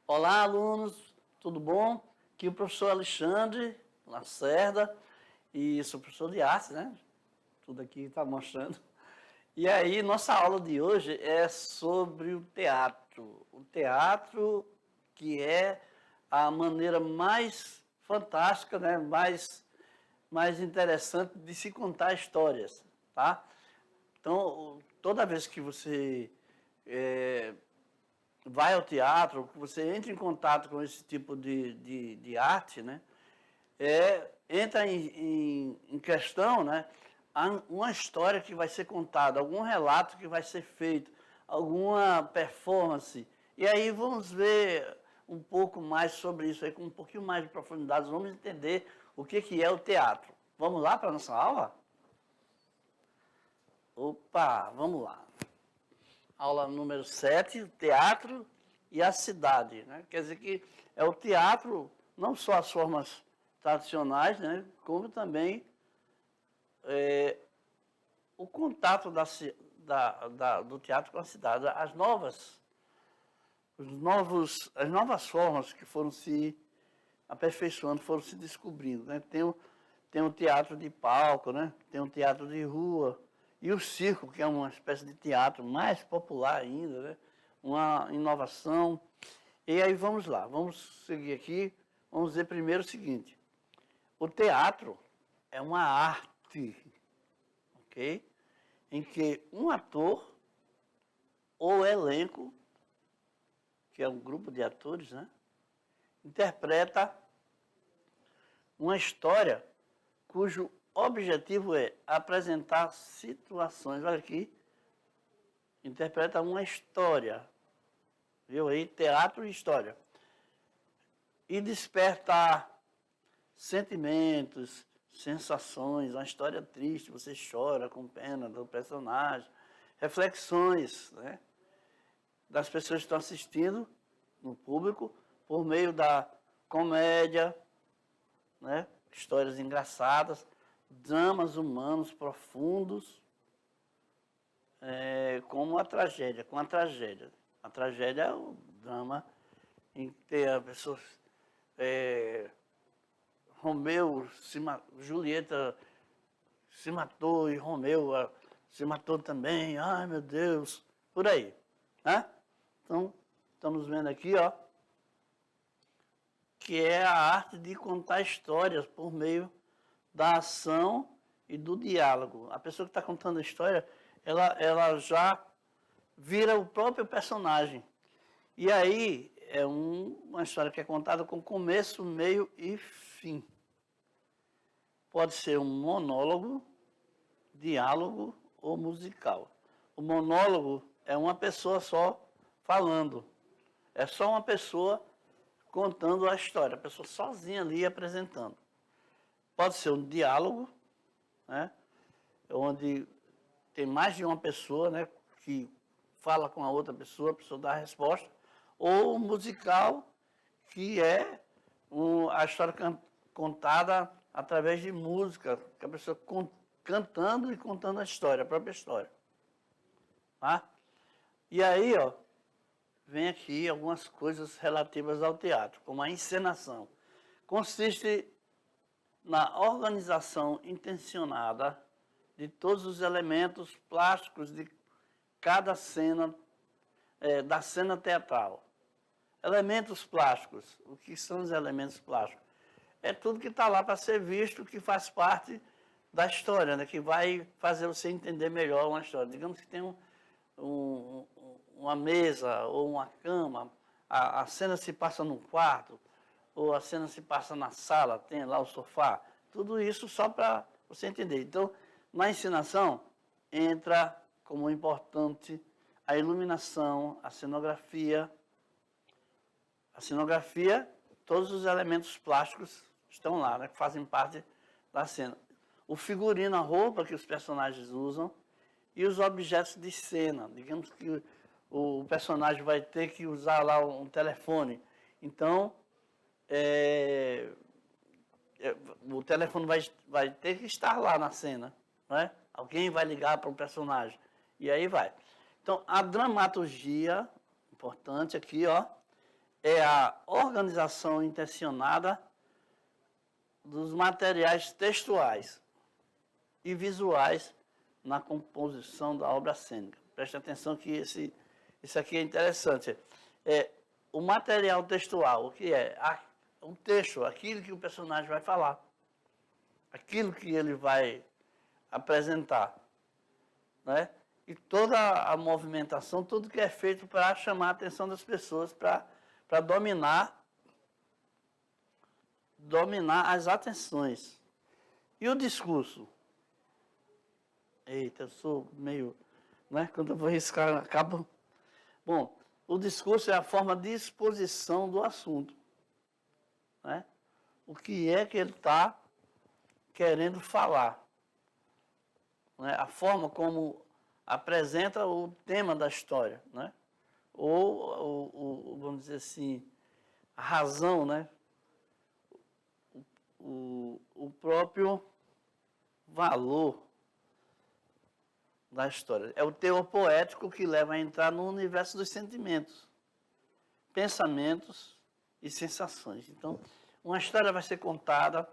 Olá, alunos, tudo bom? Aqui é o professor Alexandre Lacerda, e sou professor de arte, né? Tudo aqui está mostrando. E aí, nossa aula de hoje é sobre o teatro. O teatro que é a maneira mais fantástica, né? mais interessante de se contar histórias, tá? Então, toda vez que você vai ao teatro, que você entra em contato com esse tipo de arte, né? Entra em questão, né? Uma história que vai ser contada, algum relato que vai ser feito, alguma performance. E aí vamos ver um pouco mais sobre isso aí, com um pouquinho mais de profundidade, vamos entender o que é o teatro. Vamos lá para a nossa aula? Opa, vamos lá. Aula número 7, teatro e a cidade, né? Quer dizer que é o teatro, não só as formas tradicionais, né? Como também o contato do teatro com a cidade, as novas formas que foram se aperfeiçoando, foram se descobrindo, né? Tem o teatro de palco, né? Tem o teatro de rua, e o circo, que é uma espécie de teatro mais popular ainda, né? Uma inovação. E aí vamos lá, vamos seguir aqui, vamos dizer primeiro o seguinte: o teatro é uma arte, ok? Em que um ator ou elenco, que é um grupo de atores, né? Interpreta uma história cujo objetivo é apresentar situações. Olha aqui, interpreta uma história, viu aí? Teatro e história. E despertar sentimentos, sensações, uma história triste, você chora com pena do personagem, reflexões, né? Das pessoas que estão assistindo, no público, por meio da comédia, né? Histórias engraçadas, dramas humanos profundos, como a tragédia, com a tragédia. A tragédia é o drama em que a pessoa, Romeu, Julieta se matou e Romeu se matou também, ai meu Deus, por aí, né? Então, estamos vendo aqui, ó, que é a arte de contar histórias por meio da ação e do diálogo. A pessoa que está contando a história, ela já vira o próprio personagem. E aí é uma história que é contada com começo, meio e fim. Pode ser um monólogo, diálogo ou musical. O monólogo é uma pessoa só falando. É só uma pessoa contando a história, a pessoa sozinha ali apresentando. Pode ser um diálogo, né? Onde tem mais de uma pessoa, né, que fala com a outra pessoa, a pessoa dá a resposta. Ou um musical, que é a história contada através de música, que a pessoa cantando e contando a história, a própria história. Tá? E aí, ó, vem aqui algumas coisas relativas ao teatro, como a encenação. Consiste na organização intencionada de todos os elementos plásticos de cada cena, da cena teatral. Elementos plásticos. O que são os elementos plásticos? É tudo que está lá para ser visto, que faz parte da história, né? Que vai fazer você entender melhor uma história. Digamos que tem uma mesa ou uma cama, a cena se passa num quarto, ou a cena se passa na sala, tem lá o sofá. Tudo isso só para você entender. Então, na encenação, entra como importante a iluminação, a cenografia. A cenografia, todos os elementos plásticos estão lá, né, que fazem parte da cena. O figurino, a roupa que os personagens usam e os objetos de cena. Digamos que o personagem vai ter que usar lá um telefone. Então, o telefone vai ter que estar lá na cena. Não é? Alguém vai ligar para o personagem. E aí vai. Então, a dramaturgia, importante aqui, ó, é a organização intencionada dos materiais textuais e visuais na composição da obra cênica. Preste atenção que isso aqui é interessante. O material textual, o que é? Um texto, aquilo que o personagem vai falar, aquilo que ele vai apresentar, né? E toda a movimentação, tudo que é feito para chamar a atenção das pessoas, para dominar as atenções. E o discurso? Eita, eu sou meio, né? Quando eu vou riscar, acabo. Bom, o discurso é a forma de exposição do assunto, né? O que é que ele está querendo falar, né? A forma como apresenta o tema da história, né? Ou vamos dizer assim, a razão, né? O próprio valor da história. É o teor poético que leva a entrar no universo dos sentimentos, pensamentos e sensações. Então, uma história vai ser contada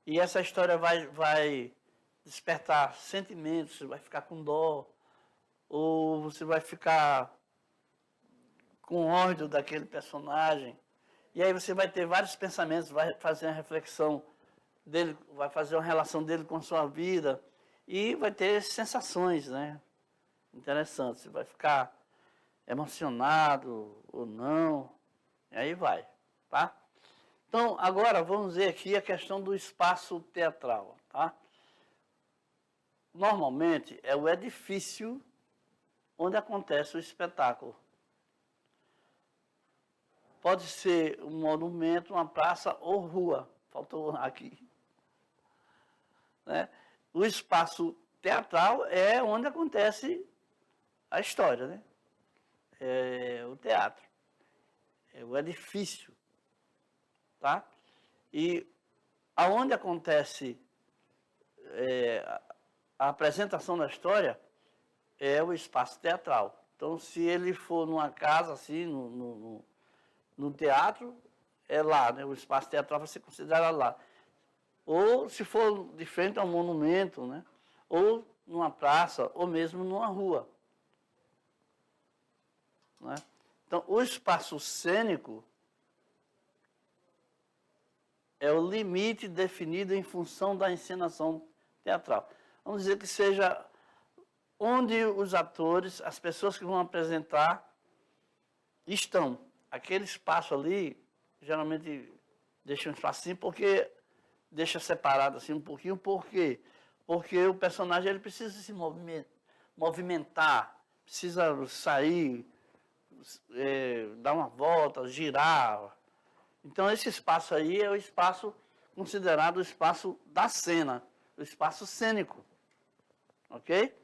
e essa história vai despertar sentimentos, você vai ficar com dó, ou você vai ficar com ódio daquele personagem. E aí você vai ter vários pensamentos, vai fazer uma reflexão dele, vai fazer uma relação dele com a sua vida e vai ter sensações, né? Interessantes. Você vai ficar emocionado ou não, e aí vai, tá? Então, agora vamos ver aqui a questão do espaço teatral, tá? Normalmente é o edifício onde acontece o espetáculo. Pode ser um monumento, uma praça ou rua. Faltou aqui. Né? O espaço teatral é onde acontece a história, né? É o teatro. É o edifício. Tá? E aonde acontece a apresentação da história é o espaço teatral. Então, se ele for numa casa, assim, no teatro, é lá, né? O espaço teatral vai ser considerado lá. Ou se for de frente a um monumento, né? Ou numa praça, ou mesmo numa rua. Né? Então, o espaço cênico é o limite definido em função da encenação teatral. Vamos dizer que seja onde os atores, as pessoas que vão apresentar, estão. Aquele espaço ali, geralmente deixa um espacinho, porque deixa separado assim um pouquinho, por quê? Porque o personagem ele precisa se movimentar, precisa sair, dar uma volta, girar. Então esse espaço aí é o espaço considerado o espaço da cena, o espaço cênico, ok?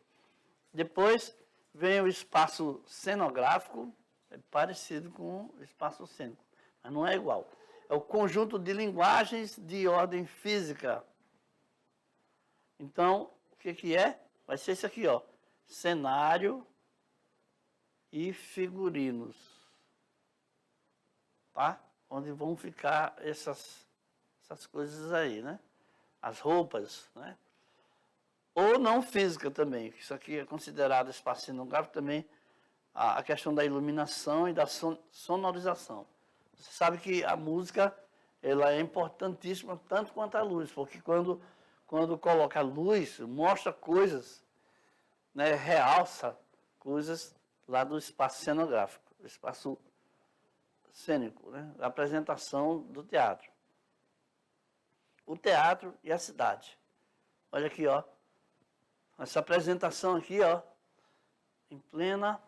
Depois vem o espaço cenográfico, é parecido com o espaço cênico, mas não é igual. É o conjunto de linguagens de ordem física. Então, o que é? Vai ser isso aqui, ó. Cenário e figurinos. Tá? Onde vão ficar essas coisas aí, né? As roupas, né? Ou não física também. Isso aqui é considerado espaço cenográfico também, a questão da iluminação e da sonorização. Você sabe que a música ela é importantíssima tanto quanto a luz, porque quando coloca luz, mostra coisas, né, realça coisas lá do espaço cenográfico, do espaço cênico, né, da apresentação do teatro. O teatro e a cidade. Olha aqui, ó. Essa apresentação aqui, ó, em plena,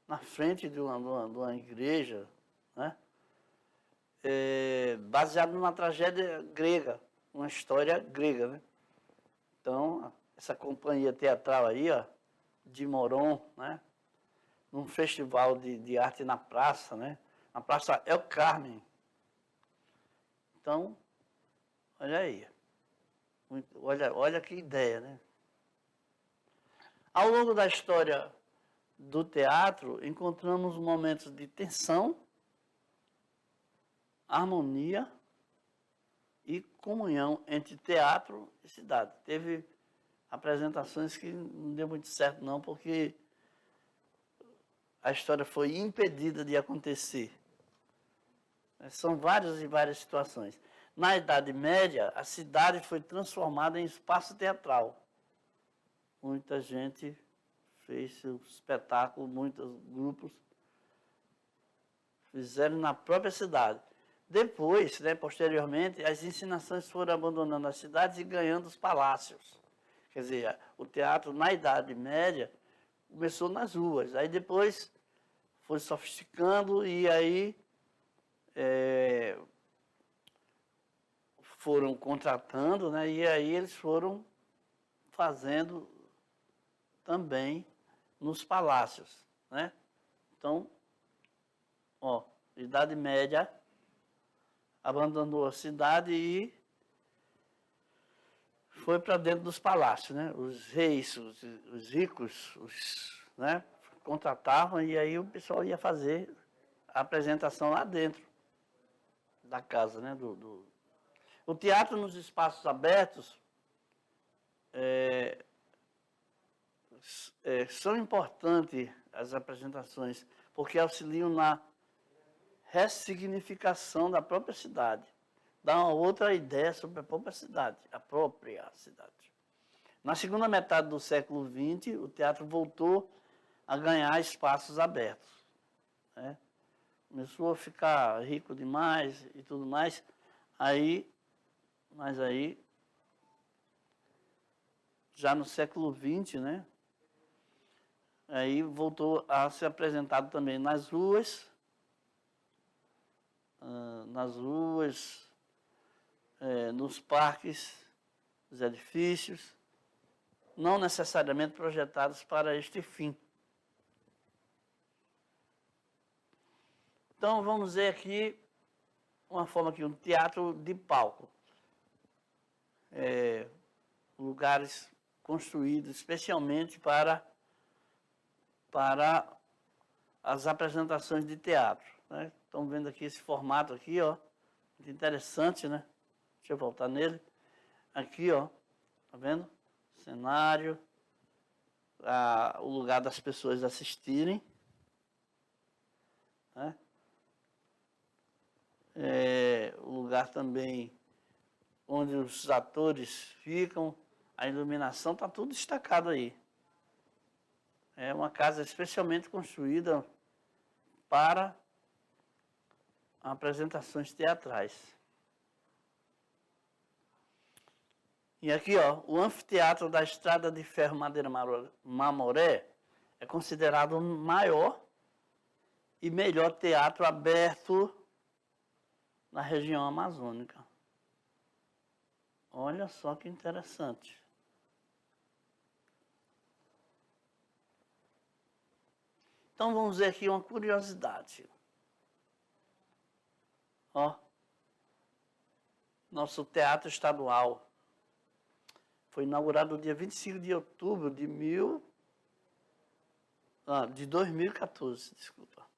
na frente de uma igreja, né? Baseado numa tragédia grega, uma história grega, né? Então, essa companhia teatral aí, ó, de Moron, né? Num festival de arte na praça, né? Na Praça El Carmen. Então, olha aí. Olha que ideia, né? Ao longo da história do teatro, encontramos momentos de tensão harmonia e comunhão entre teatro e cidade. Teve apresentações que não deu muito certo não, porque a história foi impedida de acontecer. São várias e várias situações. Na Idade Média, a cidade foi transformada em espaço teatral. Muita gente fez seu espetáculo, muitos grupos fizeram na própria cidade. Depois, posteriormente, as encenações foram abandonando as cidades e ganhando os palácios. Quer dizer, o teatro na Idade Média começou nas ruas. Aí depois foi sofisticando e aí foram contratando, né? E aí eles foram fazendo também nos palácios, né? Então, Idade Média abandonou a cidade e foi para dentro dos palácios, né? Os reis, os ricos, né? Contratavam e aí o pessoal ia fazer a apresentação lá dentro da casa, né? O teatro nos espaços abertos são importantes as apresentações, porque auxiliam na ressignificação da própria cidade. Dá uma outra ideia sobre a própria cidade, Na segunda metade do século XX, o teatro voltou a ganhar espaços abertos, né? Começou a ficar rico demais e tudo mais, mas aí, já no século XX, né? Aí voltou a ser apresentado também nas ruas, nos parques, nos edifícios, não necessariamente projetados para este fim. Então, vamos ver aqui uma forma aqui, um teatro de palco. Lugares construídos especialmente para as apresentações de teatro, né? Estão vendo aqui esse formato aqui, ó, muito interessante, né? Deixa eu voltar nele. Aqui, ó, tá vendo? Cenário, o lugar das pessoas assistirem, né? O lugar também onde os atores ficam, a iluminação, está tudo destacado aí. É uma casa especialmente construída para apresentações teatrais. E aqui, ó, o anfiteatro da Estrada de Ferro Madeira Mamoré é considerado o maior e melhor teatro aberto na região amazônica. Olha só que interessante. Então vamos ver aqui uma curiosidade. Ó, nosso teatro estadual foi inaugurado no dia 25 de outubro de 2014, desculpa.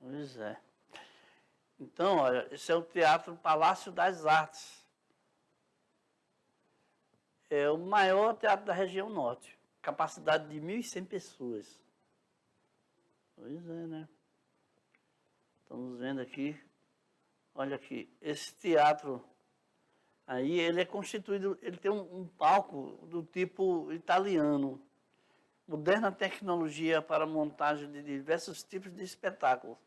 Pois é. Então, olha, esse é o Teatro Palácio das Artes. É o maior teatro da região norte. Capacidade de 1.100 pessoas. Pois é, né? Estamos vendo aqui. Olha aqui, esse teatro aí, ele é constituído, ele tem um palco do tipo italiano. Moderna tecnologia para montagem de diversos tipos de espetáculos.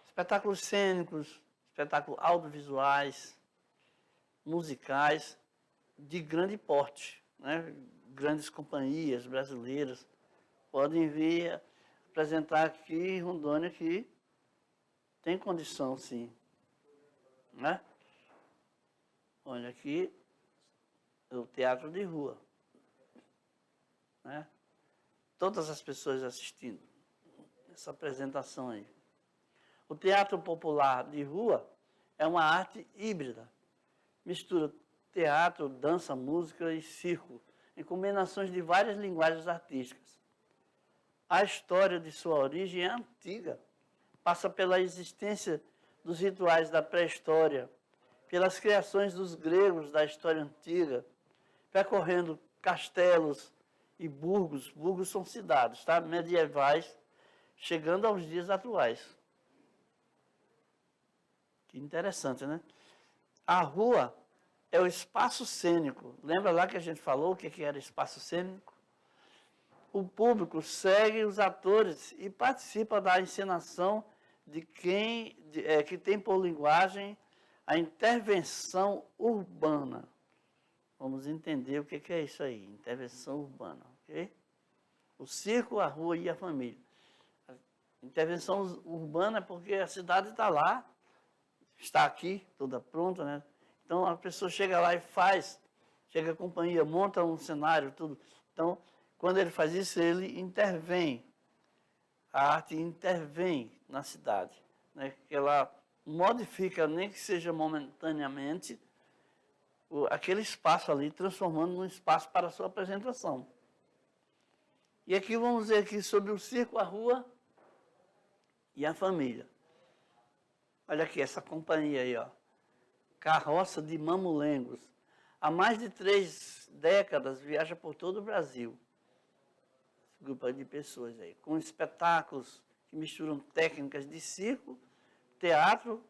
Espetáculos cênicos, espetáculos audiovisuais, musicais, de grande porte, né? Grandes companhias brasileiras podem vir apresentar aqui em Rondônia que tem condição, sim, né? Olha aqui, é o teatro de rua, né? Todas as pessoas assistindo essa apresentação aí. O teatro popular de rua é uma arte híbrida. Mistura teatro, dança, música e circo em combinações de várias linguagens artísticas. A história de sua origem é antiga, passa pela existência dos rituais da pré-história, pelas criações dos gregos da história antiga, percorrendo castelos e burgos. Burgos são cidades, tá? Medievais, chegando aos dias atuais. Que interessante, né? A rua é o espaço cênico. Lembra lá que a gente falou o que era espaço cênico? O público segue os atores e participa da encenação de quem que tem por linguagem a intervenção urbana. Vamos entender o que é isso aí, intervenção urbana, ok? O circo, a rua e a família. A intervenção urbana é porque a cidade está lá, está aqui, toda pronta, né? Então a pessoa chega lá e faz, chega a companhia, monta um cenário, tudo. Então, quando ele faz isso, ele intervém. A arte intervém na cidade, né? Ela modifica, nem que seja momentaneamente, aquele espaço ali, transformando num espaço para a sua apresentação. E aqui vamos ver aqui sobre o circo, a rua e a família. Olha aqui, essa companhia aí, ó. Carroça de Mamulengos. Há mais de 3 décadas viaja por todo o Brasil. Esse grupo de pessoas aí, com espetáculos que misturam técnicas de circo, teatro,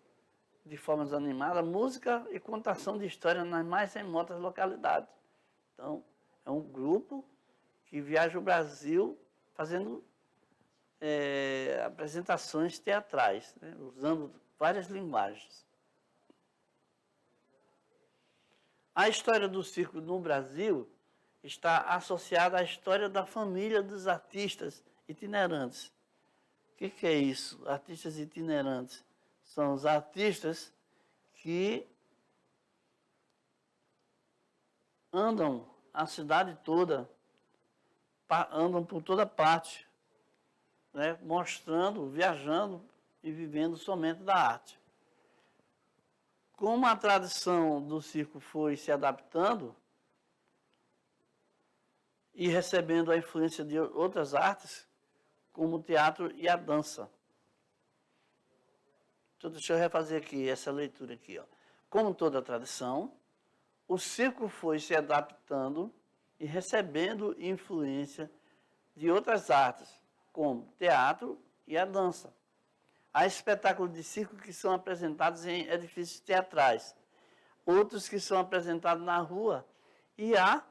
de formas animadas, música e contação de histórias nas mais remotas localidades. Então, é um grupo que viaja o Brasil fazendo apresentações teatrais, né, usando várias linguagens. A história do circo no Brasil está associada à história da família dos artistas itinerantes. O que é isso? Artistas itinerantes são os artistas que andam a cidade toda, andam por toda parte, né, mostrando, viajando e vivendo somente da arte. Como a tradição do circo foi se adaptando e recebendo a influência de outras artes, como o teatro e a dança. Então, deixa eu refazer aqui essa leitura aqui, ó. Como toda tradição, o circo foi se adaptando e recebendo influência de outras artes, como teatro e a dança. Há espetáculos de circo que são apresentados em edifícios teatrais, outros que são apresentados na rua, e há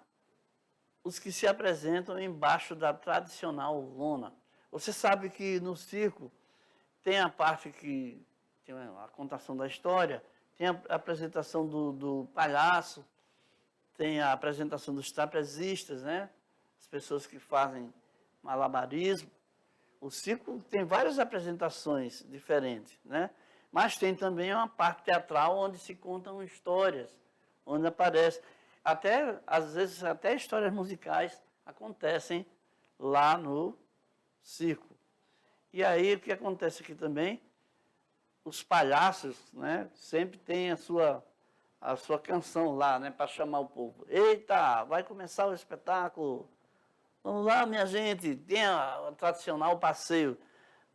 os que se apresentam embaixo da tradicional lona. Você sabe que no circo tem a parte que tem a contação da história, tem a apresentação do palhaço, tem a apresentação dos trapezistas, né? As pessoas que fazem malabarismo. O circo tem várias apresentações diferentes, né? Mas tem também uma parte teatral onde se contam histórias, onde aparece. Até, às vezes, até histórias musicais acontecem lá no circo. E aí, o que acontece aqui também? Os palhaços, né, sempre têm a sua canção lá, né, para chamar o povo. Eita, vai começar o espetáculo. Vamos lá, minha gente. Tem o tradicional passeio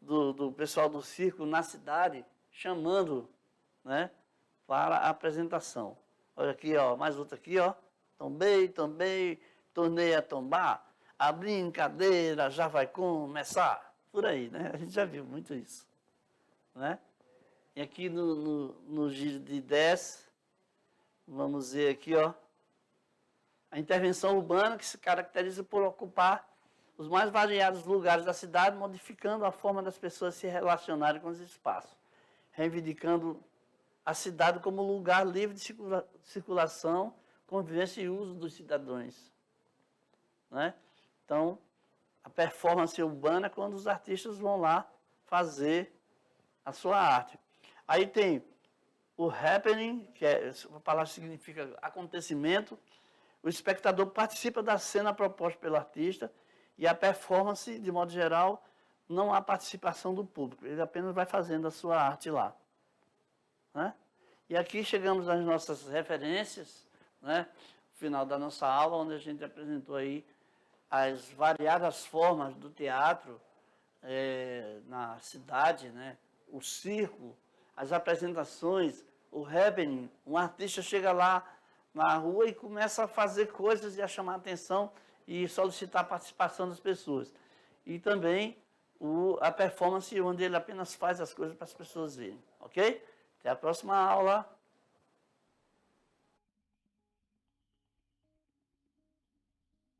do pessoal do circo na cidade, chamando, né, para a apresentação. Olha aqui, ó, mais outra aqui, ó. Tombei, tombei, tornei a tombar. A brincadeira já vai começar. Por aí, né? A gente já viu muito isso, né? E aqui no giro de 10, vamos ver aqui, ó. A intervenção urbana, que se caracteriza por ocupar os mais variados lugares da cidade, modificando a forma das pessoas se relacionarem com os espaços, reivindicando a cidade como lugar livre de circulação, convivência e uso dos cidadãos, né? Então, a performance urbana é quando os artistas vão lá fazer a sua arte. Aí tem o happening, que a palavra significa acontecimento. O espectador participa da cena proposta pelo artista e a performance, de modo geral, não há participação do público. Ele apenas vai fazendo a sua arte lá, né? E aqui chegamos às nossas referências, né? final da nossa aula, onde a gente apresentou aí as variadas formas do teatro na cidade, né? O circo, as apresentações, o happening. Um artista chega lá na rua e começa a fazer coisas e a chamar a atenção e solicitar a participação das pessoas. E também a performance, onde ele apenas faz as coisas para as pessoas verem, ok? Até a próxima aula.